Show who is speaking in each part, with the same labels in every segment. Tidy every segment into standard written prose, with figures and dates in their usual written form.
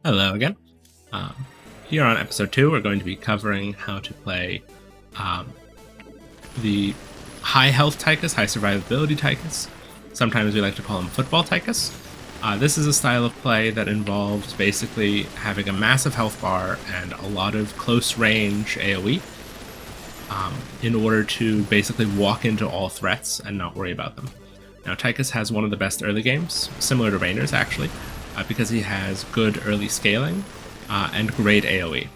Speaker 1: Hello again. Um, Here on episode 2, we're going to be covering how to play um, the high health Tychus, high survivability Tychus. Sometimes we like to call him football Tychus. This is a style of play that involves basically having a massive health bar and a lot of close range AoE in order to basically walk into all threats and not worry about them. Now, Tychus has one of the best early games, similar to Raynor's actually, because he has good early scaling and great AoE.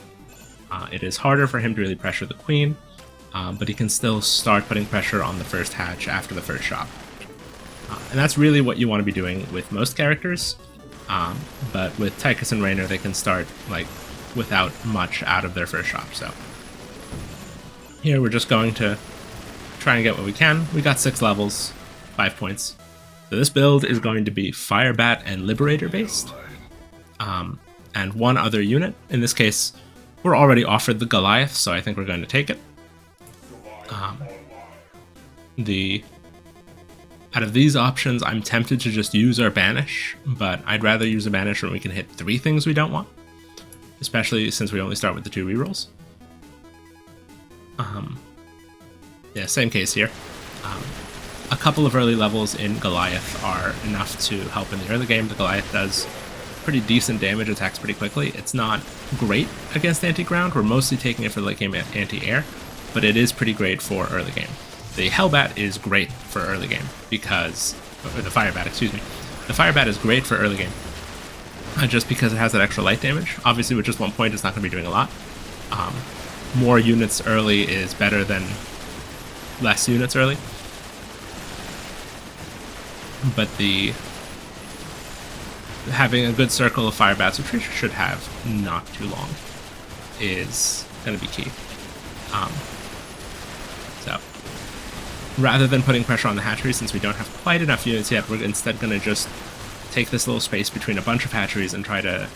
Speaker 1: It is harder for him to really pressure the queen, but he can still start putting pressure on the first hatch after the first shot. And that's really what you want to be doing with most characters, but with Tychus and Raynor, they can start like without much out of their first shot. So here we're just going to try and get what we can. We got 6 levels, 5 points. So this build is going to be Firebat and Liberator based, and one other unit. In this case, we're already offered the Goliath, so I think we're going to take it. Out of these options, I'm tempted to just use our Banish, but I'd rather use a Banish when we can hit 3 things we don't want, especially since we only start with the 2 rerolls. Yeah, same case here. A couple of early levels in Goliath are enough to help in the early game. The Goliath does pretty decent damage, attacks pretty quickly. It's not great against anti-ground. We're mostly taking it for late game anti-air, but it is pretty great for early game. The Hellbat is great for early game because, or the Firebat, excuse me. The Firebat is great for early game just because it has that extra light damage. Obviously, with just 1 point, it's not going to be doing a lot. More units early is better than less units early. But having a good circle of Firebats, which we should have not too long, is going to be key. So rather than putting pressure on the hatchery, since we don't have quite enough units yet, we're instead going to just take this little space between a bunch of hatcheries and try to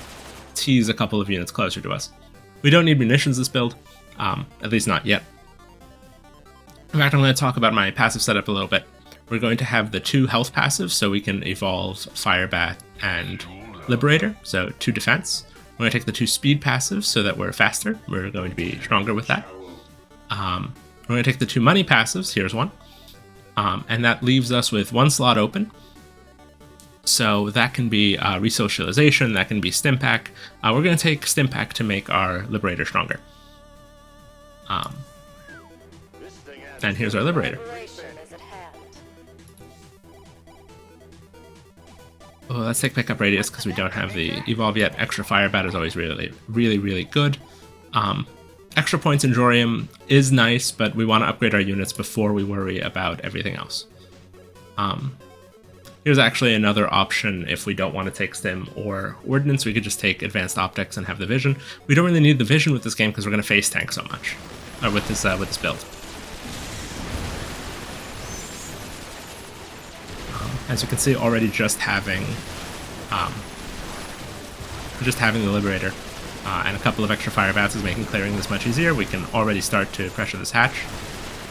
Speaker 1: tease a couple of units closer to us. We don't need munitions this build, at least not yet. In fact, I'm going to talk about my passive setup a little bit. We're going to have the 2 health passives, so we can evolve Firebat and Liberator, so 2 defense. We're going to take the 2 speed passives so that we're faster. We're going to be stronger with that. We're going to take the 2 money passives, here's one, and that leaves us with 1 slot open. So that can be Resocialization, that can be Stimpack. We're going to take Stimpack to make our Liberator stronger. And here's our Liberator. Oh, let's take Pickup Radius because we don't have the Evolve yet. Extra Firebat is always really good. Extra points in Jorium is nice, but we want to upgrade our units before we worry about everything else. Here's actually another option if we don't want to take Stim or Ordnance. We could just take Advanced Optics and have the Vision. We don't really need the Vision with this game because we're going to face tank so much, or with this build. As you can see, already just having the Liberator and a couple of extra Firebats is making clearing this much easier. We can already start to pressure this hatch.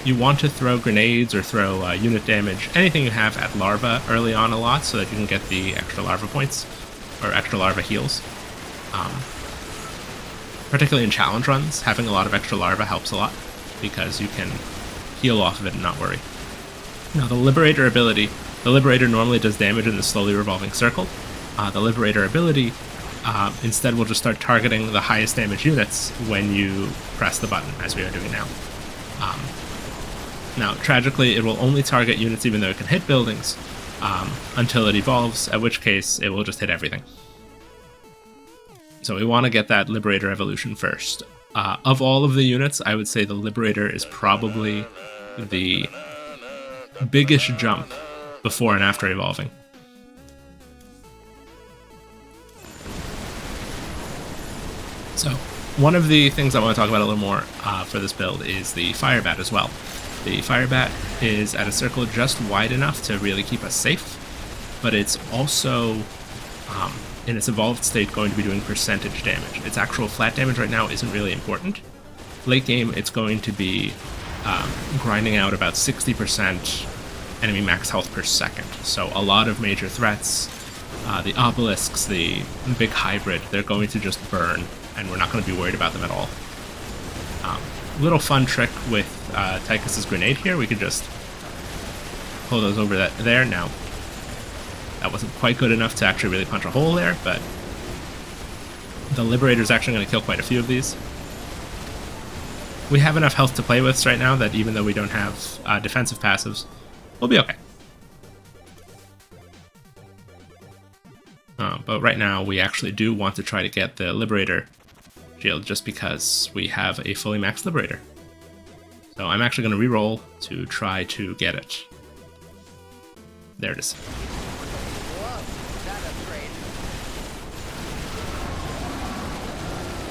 Speaker 1: You want to throw grenades or throw unit damage, anything you have at Larva early on a lot so that you can get the extra Larva points, or extra Larva heals. Particularly in challenge runs, having a lot of extra Larva helps a lot because you can heal off of it and not worry. Now the Liberator ability, the Liberator normally does damage in the slowly revolving circle. The Liberator ability instead will just start targeting the highest damage units when you press the button, as we are doing now. Now, tragically, it will only target units even though it can hit buildings until it evolves, at which case it will just hit everything. So we want to get that Liberator evolution first. Of all of the units, I would say the Liberator is probably the biggest jump before and after evolving. So, one of the things I want to talk about a little more for this build is the Firebat as well. The Firebat is at a circle just wide enough to really keep us safe, but it's also, in its evolved state, going to be doing percentage damage. Its actual flat damage right now isn't really important. Late game, it's going to be grinding out about 60% enemy max health per second. So a lot of major threats, the obelisks, the big hybrid, they're going to just burn, and we're not going to be worried about them at all. Little fun trick with Tychus's grenade here, we could just pull those over there. Now, that wasn't quite good enough to actually really punch a hole there, but the Liberator's actually going to kill quite a few of these. We have enough health to play with right now that even though we don't have defensive passives, we'll be okay. But right now, we actually do want to try to get the Liberator shield just because we have a fully maxed Liberator. So I'm actually going to reroll to try to get it. There it is.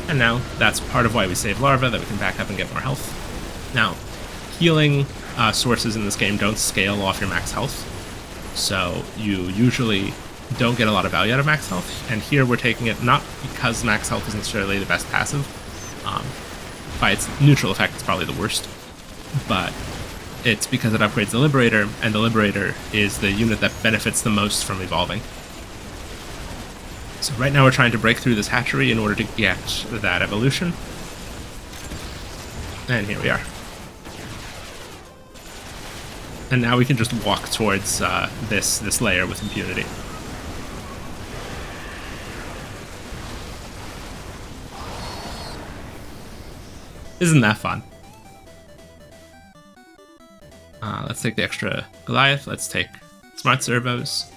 Speaker 1: And now that's part of why we save Larva, that we can back up and get more health. Now, healing sources in this game don't scale off your max health, so you usually don't get a lot of value out of max health, and here we're taking it not because max health is necessarily the best passive. By its neutral effect, it's probably the worst, but it's because it upgrades the Liberator, and the Liberator is the unit that benefits the most from evolving. So right now we're trying to break through this hatchery in order to get that evolution, and here we are. And now we can just walk towards this layer with impunity. Isn't that fun? Let's take the extra Goliath. Let's take Smart Servos.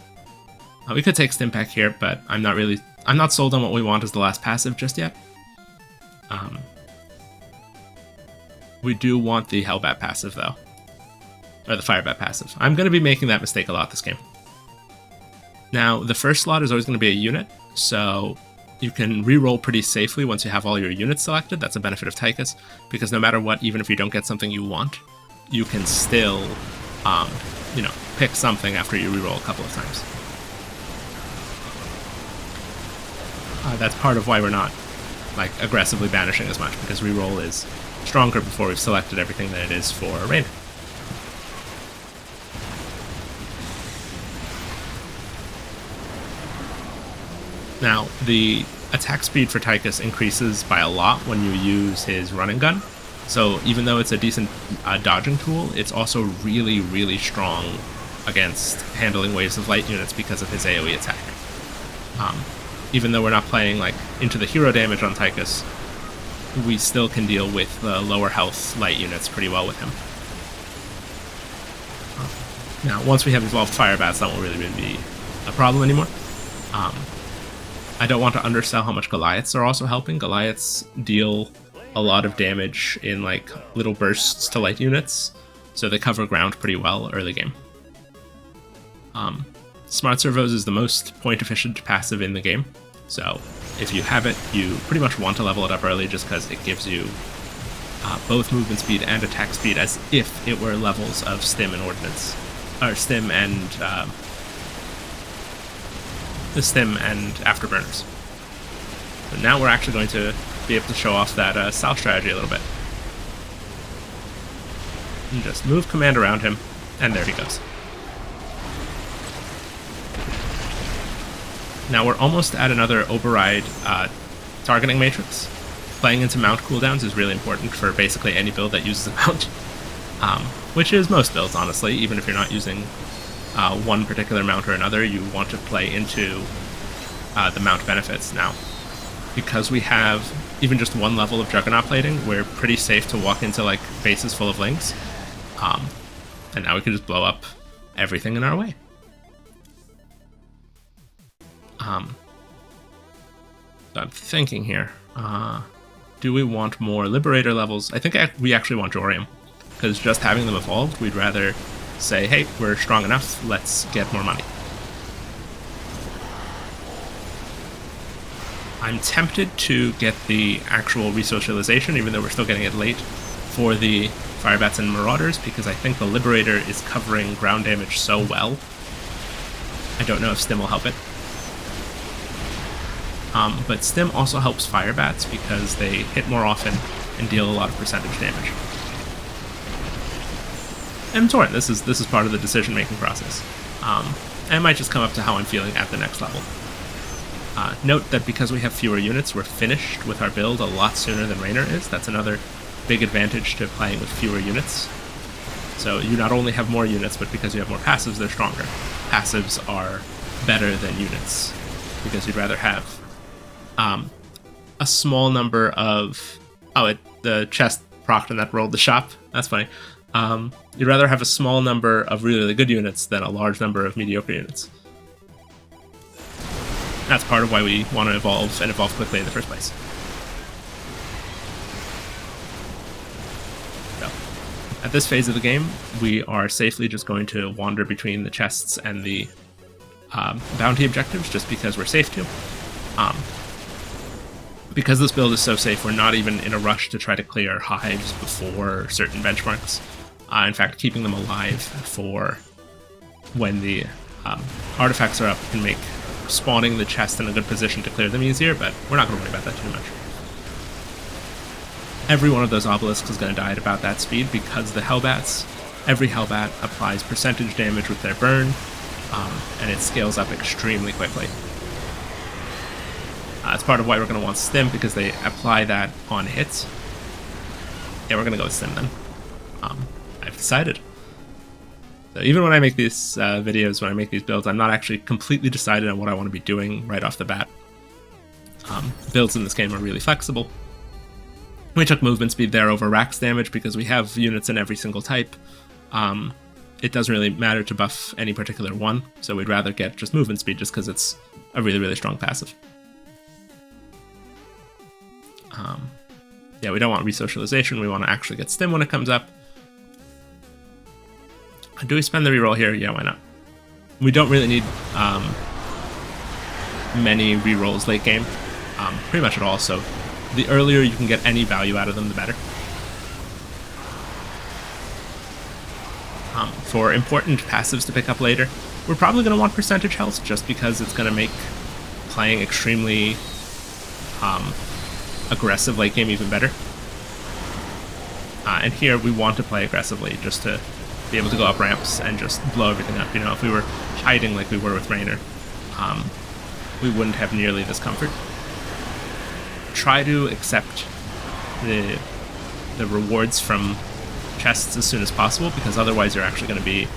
Speaker 1: We could take Stimpak here, but I'm not sold on what we want as the last passive just yet. We do want the Hellbat passive though, or the Firebat passive. I'm going to be making that mistake a lot this game. Now, the first slot is always going to be a unit, so you can reroll pretty safely once you have all your units selected. That's a benefit of Tychus, because no matter what, even if you don't get something you want, you can still, pick something after you reroll a couple of times. That's part of why we're not, aggressively banishing as much, because reroll is stronger before we've selected everything than it is for Rain. Now, the attack speed for Tychus increases by a lot when you use his running gun, so even though it's a decent dodging tool, it's also really, really strong against handling waves of light units because of his AoE attack. Even though we're not playing into the hero damage on Tychus, we still can deal with the lower health light units pretty well with him. Now, once we have evolved Firebats, that won't really be a problem anymore. I don't want to undersell how much Goliaths are also helping. Goliaths deal a lot of damage in little bursts to light units, so they cover ground pretty well early game. Smart Servos is the most point efficient passive in the game, so if you have it, you pretty much want to level it up early just because it gives you both movement speed and attack speed as if it were levels of Stim and Ordnance, or Stim and the Stim and Afterburners. So now we're actually going to be able to show off that South strategy a little bit. And just move command around him, and there he goes. Now we're almost at another override targeting matrix. Playing into mount cooldowns is really important for basically any build that uses a mount, which is most builds, honestly. Even if you're not using one particular mount or another, you want to play into the mount benefits. Now, because we have even just one level of Juggernaut plating, we're pretty safe to walk into bases full of links, and now we can just blow up everything in our way. So I'm thinking here, do we want more Liberator levels? I think we actually want Jorium, because just having them evolved, we'd rather say, hey, we're strong enough, let's get more money. I'm tempted to get the actual resocialization, even though we're still getting it late, for the Firebats and Marauders, because I think the Liberator is covering ground damage so well. I don't know if Stim will help it. But Stim also helps Firebats because they hit more often and deal a lot of percentage damage. And Torrent, this is part of the decision-making process. and it might just come up to how I'm feeling at the next level. Note that because we have fewer units, we're finished with our build a lot sooner than Raynor is. That's another big advantage to playing with fewer units. So you not only have more units, but because you have more passives, they're stronger. Passives are better than units, because you'd rather have a small number of... the chest procced and that rolled the shop. That's funny. You'd rather have a small number of really, really good units than a large number of mediocre units. That's part of why we want to evolve, and evolve quickly in the first place. So, at this phase of the game, we are safely just going to wander between the chests and the bounty objectives, just because we're safe to. Because this build is so safe, we're not even in a rush to try to clear hives before certain benchmarks. In fact, keeping them alive for when the artifacts are up can make spawning the chest in a good position to clear them easier, but we're not going to worry about that too much. Every one of those obelisks is going to die at about that speed because the Hellbats, every Hellbat applies percentage damage with their burn, and it scales up extremely quickly. It's part of why we're going to want Stim, because they apply that on hits. Yeah, we're going to go with Stim then. I've decided. So even when I make these videos, when I make these builds, I'm not actually completely decided on what I want to be doing right off the bat. Builds in this game are really flexible. We took movement speed there over Rax damage because we have units in every single type. It doesn't really matter to buff any particular one, so we'd rather get just movement speed just because it's a really, really strong passive. Yeah, we don't want resocialization, we want to actually get Stim when it comes up. Do we spend the reroll here? Yeah, why not? We don't really need many rerolls late game, pretty much at all, so the earlier you can get any value out of them, the better. For important passives to pick up later, we're probably going to want percentage health, just because it's going to make playing extremely aggressive late game even better. And here we want to play aggressively just to be able to go up ramps and just blow everything up. You know, if we were hiding like we were with Raynor, we wouldn't have nearly this comfort. Try to accept the rewards from chests as soon as possible, because otherwise you're actually going to be,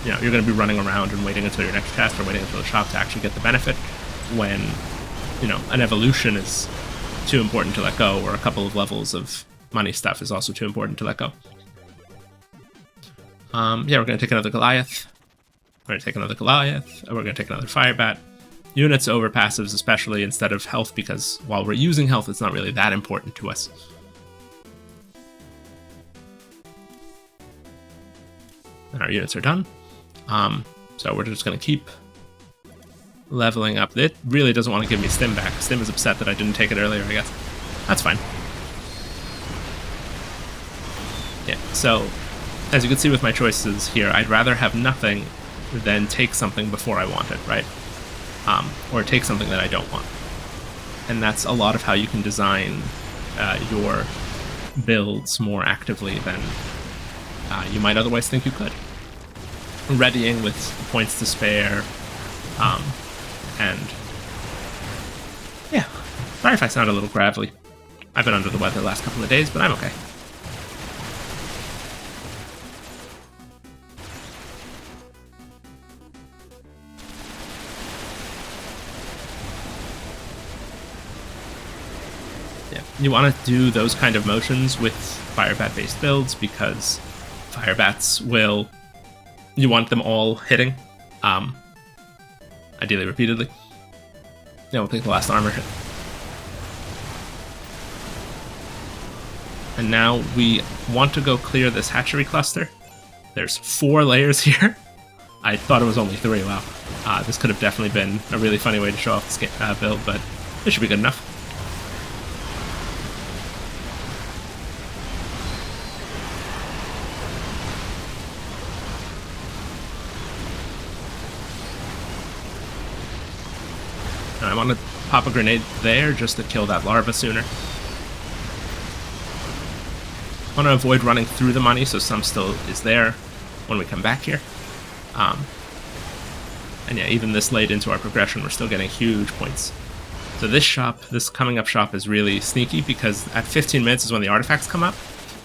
Speaker 1: you know, you're going to be running around and waiting until your next chest or waiting until the shop to actually get the benefit, when, you know, an evolution is too important to let go, or a couple of levels of money stuff is also too important to let go. Yeah, we're going to take another Goliath. We're going to take another Goliath. And we're going to take another Firebat. Units over passives, especially instead of health, because while we're using health, it's not really that important to us. And our units are done. So we're just going to keep leveling up. It really doesn't want to give me Stim back. Stim is upset that I didn't take it earlier, I guess. That's fine. Yeah, so as you can see with my choices here, I'd rather have nothing than take something before I want it, right? Or take something that I don't want. And that's a lot of how you can design your builds more actively than you might otherwise think you could. Readying with points to spare, and yeah, sorry if I sound a little gravelly. I've been under the weather the last couple of days, but I'm okay. Yeah, you want to do those kind of motions with Firebat-based builds, because Firebats will... You want them all hitting, ideally repeatedly. Yeah, we'll take the last armor hit. And now we want to go clear this hatchery cluster. There's 4 layers here. I thought it was only 3, wow. This could have definitely been a really funny way to show off this build, but it should be good enough. I want to pop a grenade there just to kill that larva sooner. I want to avoid running through the money, so some still is there when we come back here. And yeah, even this late into our progression, we're still getting huge points. So this coming up shop is really sneaky because at 15 minutes is when the artifacts come up,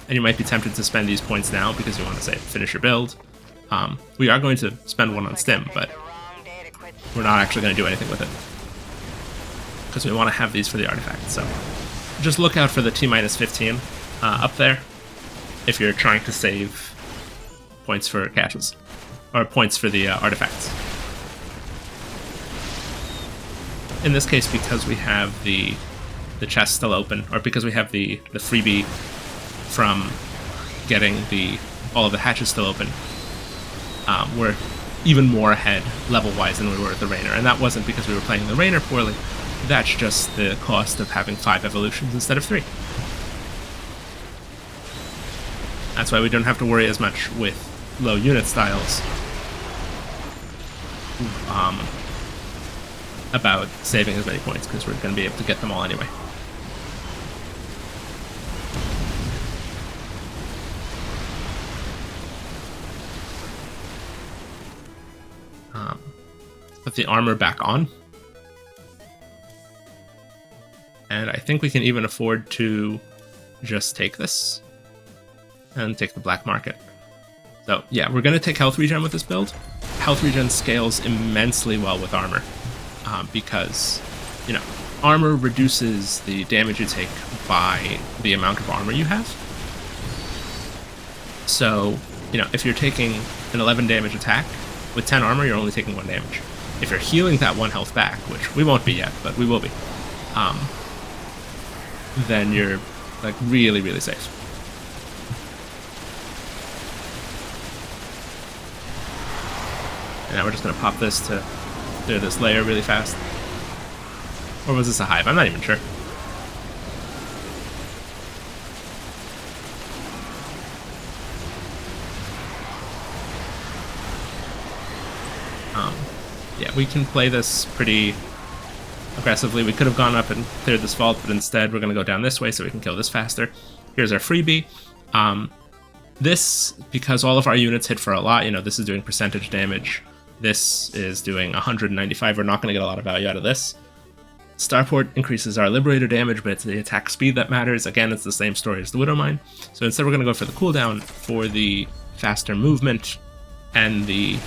Speaker 1: and you might be tempted to spend these points now because you want to, say, finish your build. We are going to spend one on stim, but we're not actually going to do anything with it because we want to have these for the artifacts. So just look out for the T-15 up there if you're trying to save points for caches, or points for the artifacts. In this case, because we have the chest still open, or because we have the freebie from getting all of the hatches still open, we're even more ahead level-wise than we were at the Rainer. And that wasn't because we were playing the Rainer poorly, that's just the cost of having 5 evolutions instead of 3. That's why we don't have to worry as much with low unit styles about saving as many points, because we're going to be able to get them all anyway. Put the armor back on. And I think we can even afford to just take this and take the black market. So yeah, we're going to take health regen with this build. Health regen scales immensely well with armor because, you know, armor reduces the damage you take by the amount of armor you have. So, you know, if you're taking an 11 damage attack, with 10 armor, you're only taking 1 damage. If you're healing that 1 health back, which we won't be yet, but we will be, then you're, like, really, really safe. And now we're just going to pop this to clear this layer really fast. Or was this a hive? I'm not even sure. Yeah, we can play this pretty aggressively. We could have gone up and cleared this vault, but instead we're going to go down this way so we can kill this faster. Here's our freebie. This, because all of our units hit for a lot, you know, this is doing percentage damage. This is doing 195. We're not going to get a lot of value out of this. Starport increases our Liberator damage, but it's the attack speed that matters. Again, it's the same story as the Widowmine. So instead we're going to go for the cooldown for the faster movement and the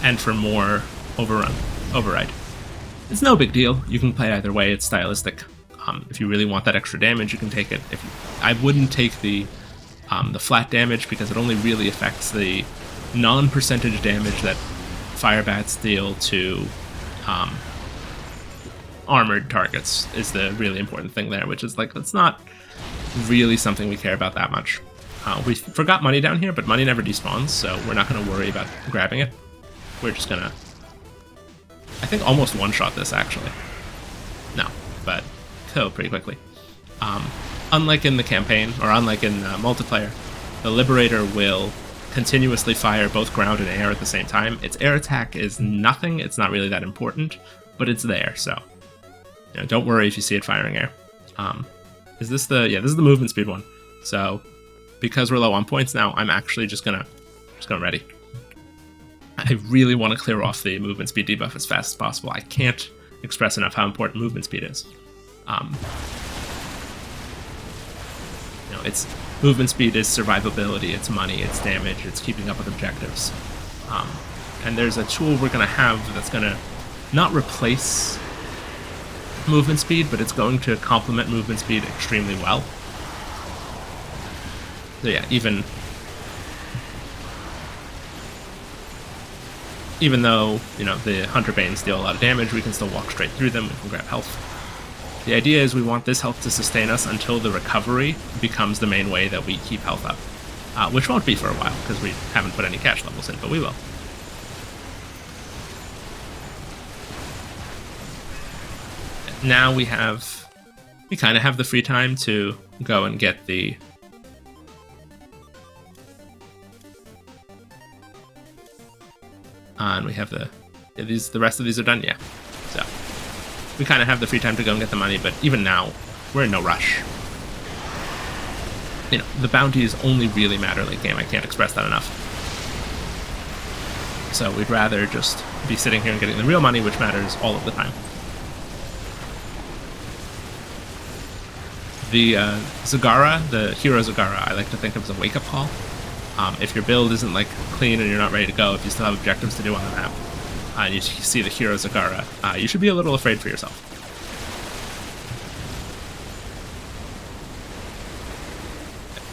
Speaker 1: and for more override. It's no big deal. You can play either way. It's stylistic. If you really want that extra damage, you can take it. I wouldn't take the flat damage because it only really affects the non-percentage damage that fire bats deal to armored targets is the really important thing there, which is like, it's not really something we care about that much. We forgot money down here, but money never despawns, so we're not going to worry about grabbing it. We're just going to, I think, almost one-shot this, actually. No, but kill pretty quickly. Unlike in the campaign, or unlike in multiplayer, the Liberator will continuously fire both ground and air at the same time. Its air attack is nothing, it's not really that important, but it's there, so you know, don't worry if you see it firing air. Is this the, yeah, this is the movement speed one. So because we're low on points now, I'm actually just gonna ready. I really want to clear off the movement speed debuff as fast as possible. I can't express enough how important movement speed is. You know, it's movement speed is survivability, it's money, it's damage, it's keeping up with objectives. And there's a tool we're going to have that's going to not replace movement speed, but it's going to complement movement speed extremely well. So yeah, even though, you know, the Hunter Banes deal a lot of damage, we can still walk straight through them, we can grab health. The idea is we want this health to sustain us until the recovery becomes the main way that we keep health up. Which won't be for a while, because we haven't put any cache levels in, but we will. Now we kind of have the free time to go and get the and we have the rest of these are done, yeah. So we kind of have the free time to go and get the money, but even now we're in no rush. You know, the bounties only really matter late game. I can't express that enough. So we'd rather just be sitting here and getting the real money, which matters all of the time. The Zagara, the hero Zagara, I like to think of as a wake-up call. If your build isn't like clean and you're not ready to go, if you still have objectives to do on the map, and you see the hero Zagara, you should be a little afraid for yourself.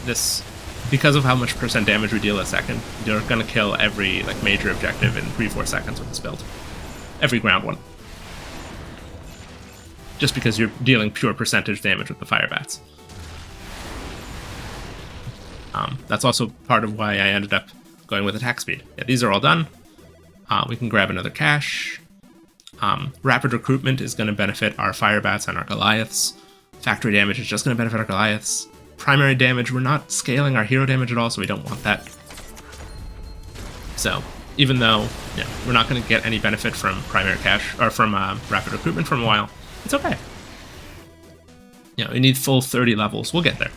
Speaker 1: This, because of how much percent damage we deal a second, you're gonna kill every like major objective in 3-4 seconds with this build. Every ground one. Just because you're dealing pure percentage damage with the fire bats. That's also part of why I ended up going with attack speed. Yeah, these are all done. We can grab another cache. Rapid recruitment is going to benefit our fire bats and our Goliaths. Factory damage is just going to benefit our Goliaths. Primary damage, we're not scaling our hero damage at all, so we don't want that. So even though we're not going to get any benefit from primary cache or from rapid recruitment for a while, it's okay. We need full 30 levels. We'll get there.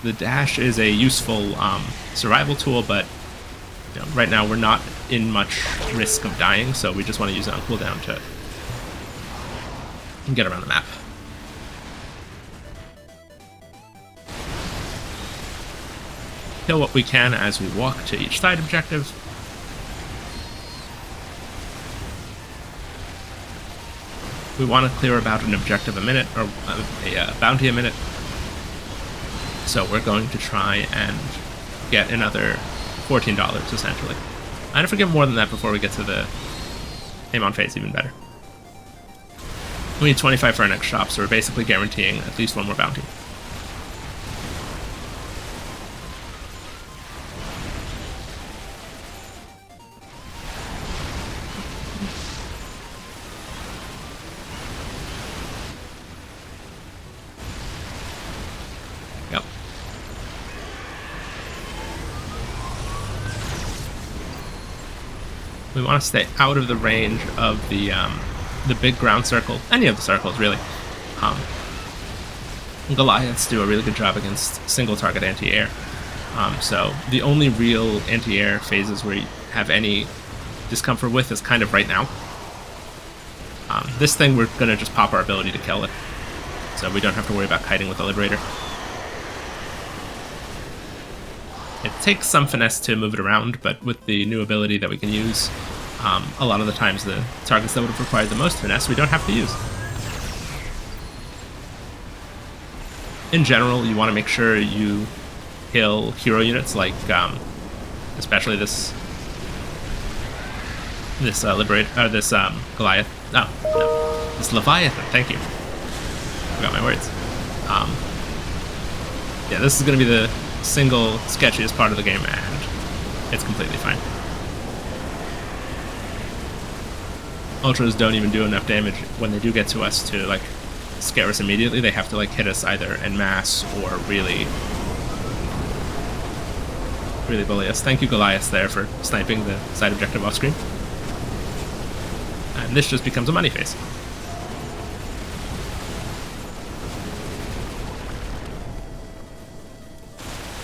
Speaker 1: The dash is a useful survival tool, but right now we're not in much risk of dying, so we just want to use it on cooldown to get around the map. Kill what we can as we walk to each side objective. We want to clear about an objective a minute, or a bounty a minute. So we're going to try and get another $14, essentially. And if we get more than that before we get to the Amon phase, even better. We need 25 for our next shop, so we're basically guaranteeing at least one more bounty. Yep. We want to stay out of the range of the big ground circle, any of the circles really. Goliaths do a really good job against single target anti-air. So the only real anti-air phases where you have any discomfort with is kind of right now. This thing we're going to just pop our ability to kill it, so we don't have to worry about kiting with the Liberator. It takes some finesse to move it around, but with the new ability that we can use, a lot of the times the targets that would have required the most finesse we don't have to use. In general, you want to make sure you kill hero units like, especially this Liberator, this Goliath. No, this Leviathan. Thank you. Forgot my words. Yeah, this is going to be the single sketchiest part of the game, and it's completely fine. Ultras don't even do enough damage when they do get to us to like scare us immediately. They have to like hit us either en masse or really bully us. Thank you, Goliath, there for sniping the side objective off screen. And this just becomes a money phase.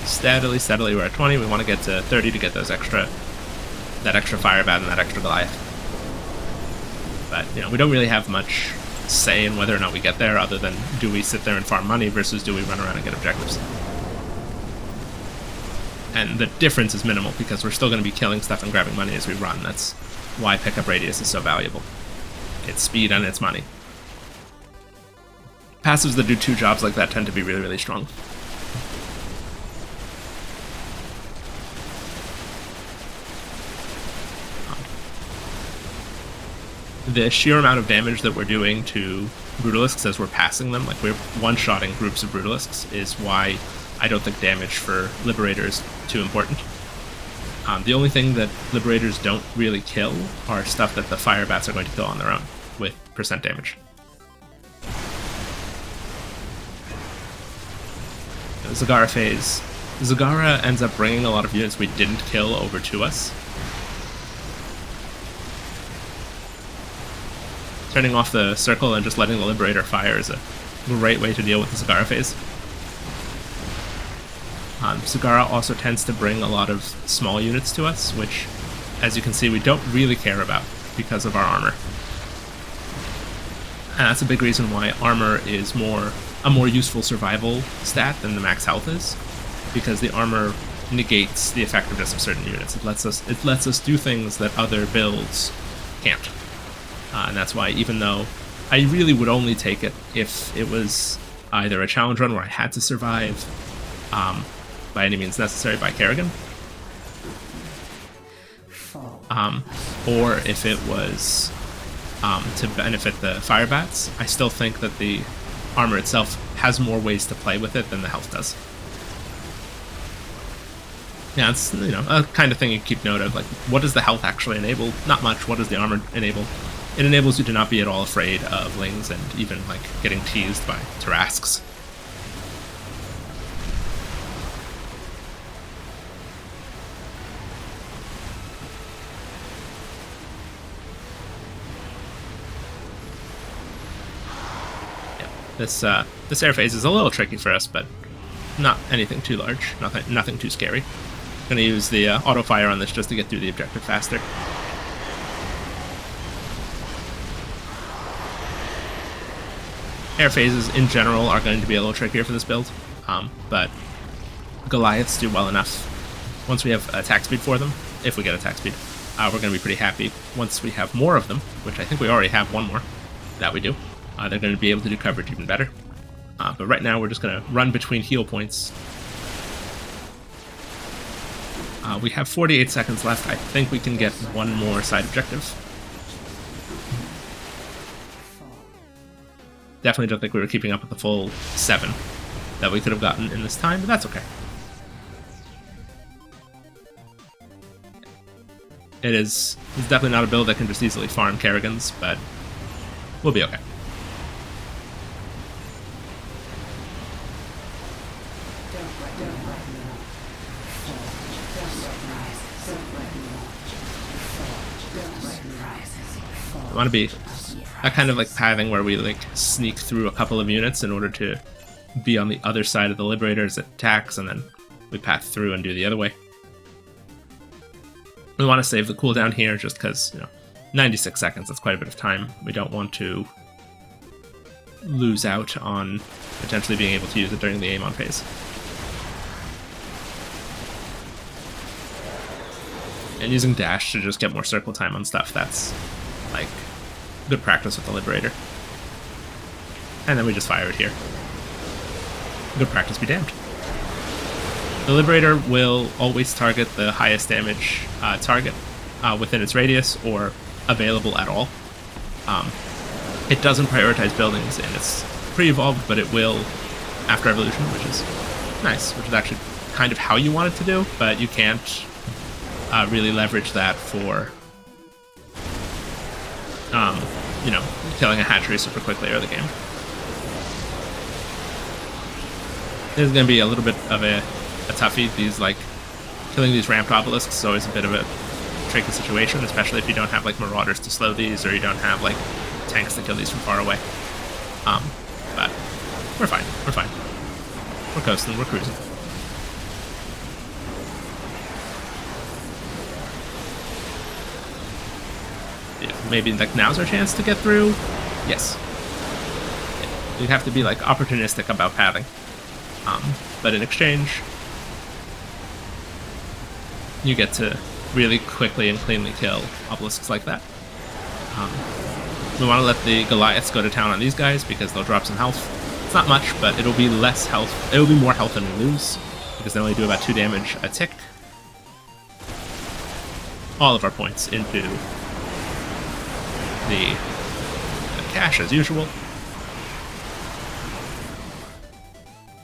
Speaker 1: Steadily, we're at 20. We want to get to 30 to get that extra fire bat and that extra Goliath. But we don't really have much say in whether or not we get there, other than do we sit there and farm money versus do we run around and get objectives. And the difference is minimal because we're still going to be killing stuff and grabbing money as we run. That's why pickup radius is so valuable. It's speed and it's money. Passives that do two jobs like that tend to be really, really strong. The sheer amount of damage that we're doing to Brutalisks as we're passing them, like we're one-shotting groups of Brutalisks, is why I don't think damage for Liberators is too important. The only thing that Liberators don't really kill are stuff that the Fire Bats are going to kill on their own, with percent damage. The Zagara phase. Zagara ends up bringing a lot of units we didn't kill over to us. Turning off the circle and just letting the Liberator fire is a great way to deal with the Zagara phase. Sagara also tends to bring a lot of small units to us, which, as you can see, we don't really care about because of our armor. And that's a big reason why armor is a more useful survival stat than the max health is, because the armor negates the effectiveness of certain units. It lets us do things that other builds can't. And that's why, even though I really would only take it if it was either a challenge run where I had to survive by any means necessary by Kerrigan, or if it was to benefit the fire bats, I still think that the armor itself has more ways to play with it than the health does. Yeah, it's, you know, a kind of thing you keep note of, like, what does the health actually enable? Not much. What does the armor enable? It enables you to not be at all afraid of lings and even, like, getting teased by Tarasques. Yeah, this air phase is a little tricky for us, but not anything too large, nothing too scary. Gonna use the auto fire on this just to get through the objective faster. Air phases in general are going to be a little trickier for this build, but Goliaths do well enough. Once we have attack speed for them, if we get attack speed, we're going to be pretty happy. Once we have more of them, which I think we already have one more, that we do, they're going to be able to do coverage even better. But right now we're just going to run between heal points. We have 48 seconds left. I think we can get one more side objective. Definitely don't think we were keeping up with the full 7 that we could have gotten in this time, but that's okay. It's definitely not a build that can just easily farm Kerrigans, but we'll be okay. I want to be that kind of like pathing where we like sneak through a couple of units in order to be on the other side of the Liberator's attacks, and then we path through and do the other way. We want to save the cooldown here just because, you know, 96 seconds, that's quite a bit of time. We don't want to lose out on potentially being able to use it during the aim on phase. And using dash to just get more circle time on stuff, that's like good practice with the Liberator. And then we just fire it here. Good practice be damned. The Liberator will always target the highest damage target within its radius or available at all. It doesn't prioritize buildings and it's pre-evolved, but it will after evolution, which is nice, which is actually kind of how you want it to do, but you can't really leverage that for you know, killing a hatchery super quickly early game. This is going to be a little bit of a toughie. These, like, killing these ramped obelisks is always a bit of a tricky situation, especially if you don't have, like, marauders to slow these, or you don't have, like, tanks to kill these from far away. But we're fine. We're fine. We're coasting. We're cruising. Yeah, maybe, like, now's our chance to get through? Yes. Yeah. You have to be, like, opportunistic about pathing. But in exchange, you get to really quickly and cleanly kill obelisks like that. We want to let the Goliaths go to town on these guys because they'll drop some health. It's not much, but it'll be less health. It'll be more health than we lose because they only do about 2 damage a tick. All of our points into the cache as usual.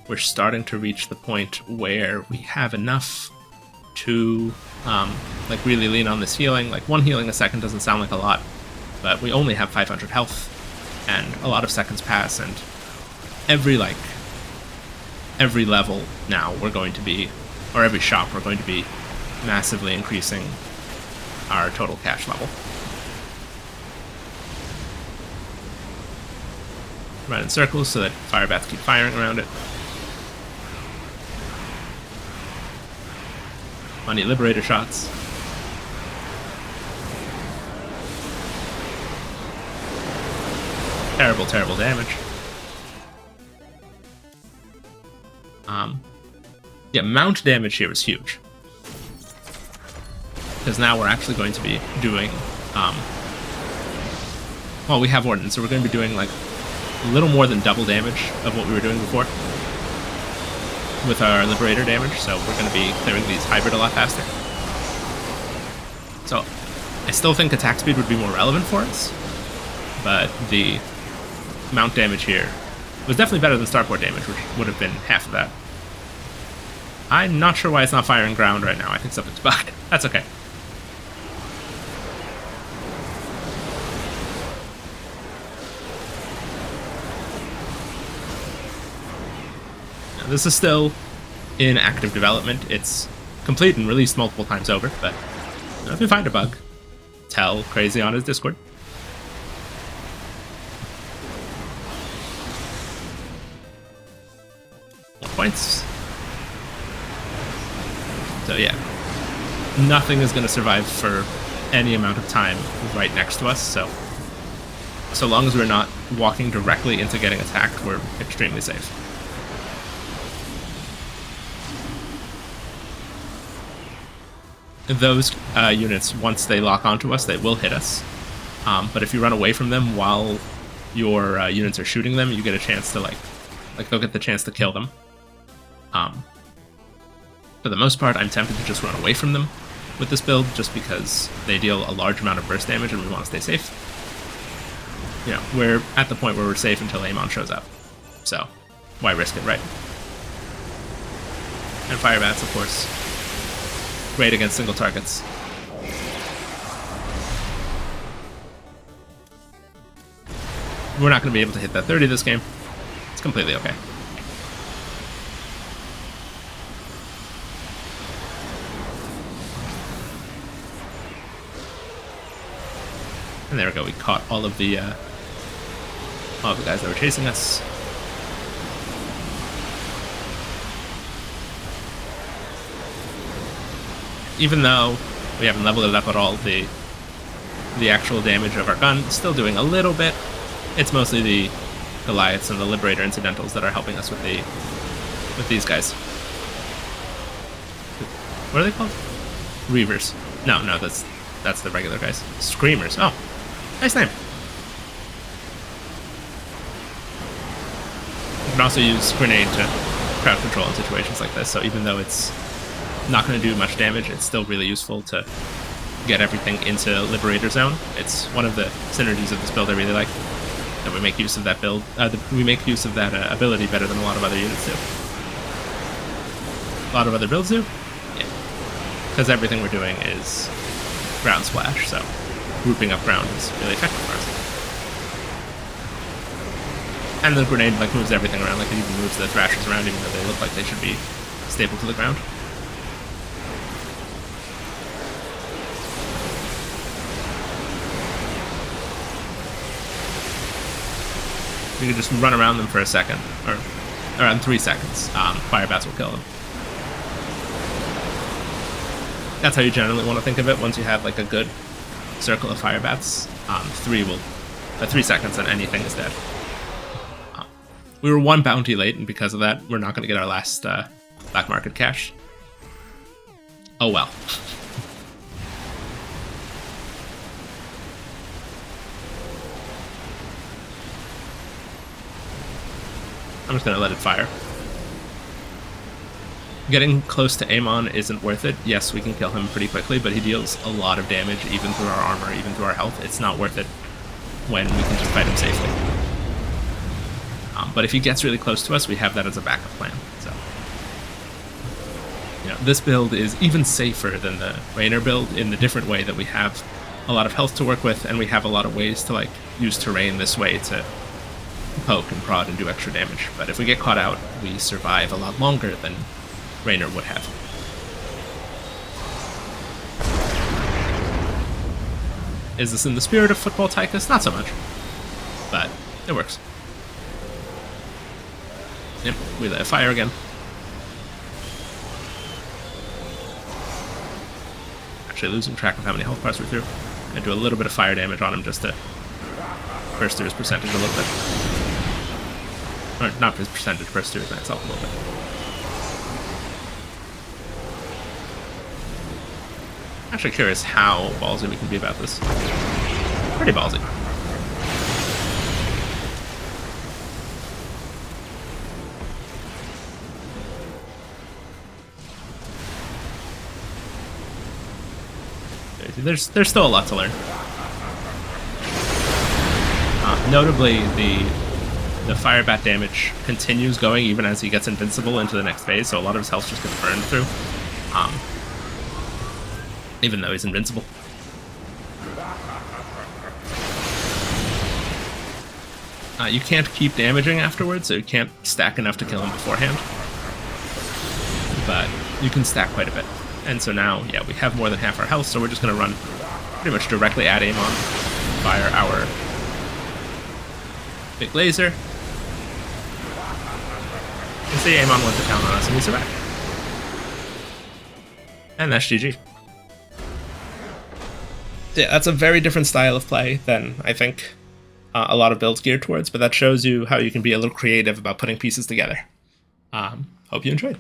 Speaker 1: We're starting to reach the point where we have enough to like really lean on this healing. Like 1 healing a second doesn't sound like a lot, but we only have 500 health, and a lot of seconds pass, and every level now we're going to be, or every shop we're going to be massively increasing our total cache level. Run in circles so that fire bats keep firing around it. Money Liberator shots. Terrible, terrible damage. Yeah, mount damage here is huge. Because now we're actually going to be doing, well, we have Ordnance, so we're going to be doing like a little more than double damage of what we were doing before with our Liberator damage, so we're going to be clearing these hybrid a lot faster. So I still think attack speed would be more relevant for us, but the mount damage here was definitely better than starport damage, which would have been half of that. I'm not sure why it's not firing ground right now. I think something's bugged. That's okay. Now, this is still in active development. It's complete and released multiple times over, but if you find a bug, tell Crazy on his Discord. More points. So yeah, nothing is going to survive for any amount of time right next to us, so long as we're not walking directly into getting attacked, we're extremely safe. Those units, once they lock onto us, they will hit us, but if you run away from them while your units are shooting them, you get a chance to, like they'll get the chance to kill them. For the most part, I'm tempted to just run away from them with this build, just because they deal a large amount of burst damage and we want to stay safe. You know, we're at the point where we're safe until Amon shows up, so why risk it, right? And Fire Bats, of course, great against single targets. We're not going to be able to hit that 30 this game. It's completely okay. And there we go, we caught all of the guys that were chasing us. Even though we haven't leveled it up at all, the actual damage of our gun is still doing a little bit. It's mostly the Goliaths and the Liberator incidentals that are helping us with these guys. What are they called? Reavers. No, that's the regular guys. Screamers. Oh, nice name. You can also use Grenade to crowd control in situations like this, so even though it's not going to do much damage, it's still really useful to get everything into Liberator Zone. It's one of the synergies of this build I really like, and we make use of that build. We make use of that ability better than a lot of other units do. A lot of other builds do? Yeah. Because everything we're doing is ground splash, so grouping up ground is really effective for us. And the grenade moves everything around, it even moves the thrashers around even though they look like they should be stable to the ground. We can just run around them for a second, or around 3 seconds. Fire Bats will kill them. That's how you generally want to think of it. Once you have a good circle of Fire Bats, 3 seconds and anything is dead. We were 1 bounty late, and because of that, we're not going to get our last black market cash. Oh well. I'm just going to let it fire. Getting close to Amon isn't worth it. Yes, we can kill him pretty quickly, but he deals a lot of damage, even through our armor, even through our health. It's not worth it when we can just fight him safely. But if he gets really close to us, we have that as a backup plan. So, this build is even safer than the Raynor build in the different way that we have a lot of health to work with, and we have a lot of ways to use terrain this way to poke and prod and do extra damage. But if we get caught out, we survive a lot longer than Raynor would have. Is this in the spirit of football, Tychus? Not so much, but it works. Yep, we let it fire again. actually losing track of how many health bars we threw. And do a little bit of fire damage on him just to burst through his percentage a little bit. Or not his percentage, burst through his max health a little bit. Actually curious how ballsy we can be about this. Pretty ballsy. There's still a lot to learn. Notably, the fire bat damage continues going even as he gets invincible into the next phase, so a lot of his health just gets burned through. Even though he's invincible. You can't keep damaging afterwards, so you can't stack enough to kill him beforehand. But you can stack quite a bit. And so now, yeah, we have more than half our health, so we're just going to run pretty much directly at Amon, fire our big laser. And see, Amon went to town on us, and we survived. And that's GG. Yeah, that's a very different style of play than I think a lot of builds geared towards, but that shows you how you can be a little creative about putting pieces together. Hope you enjoyed.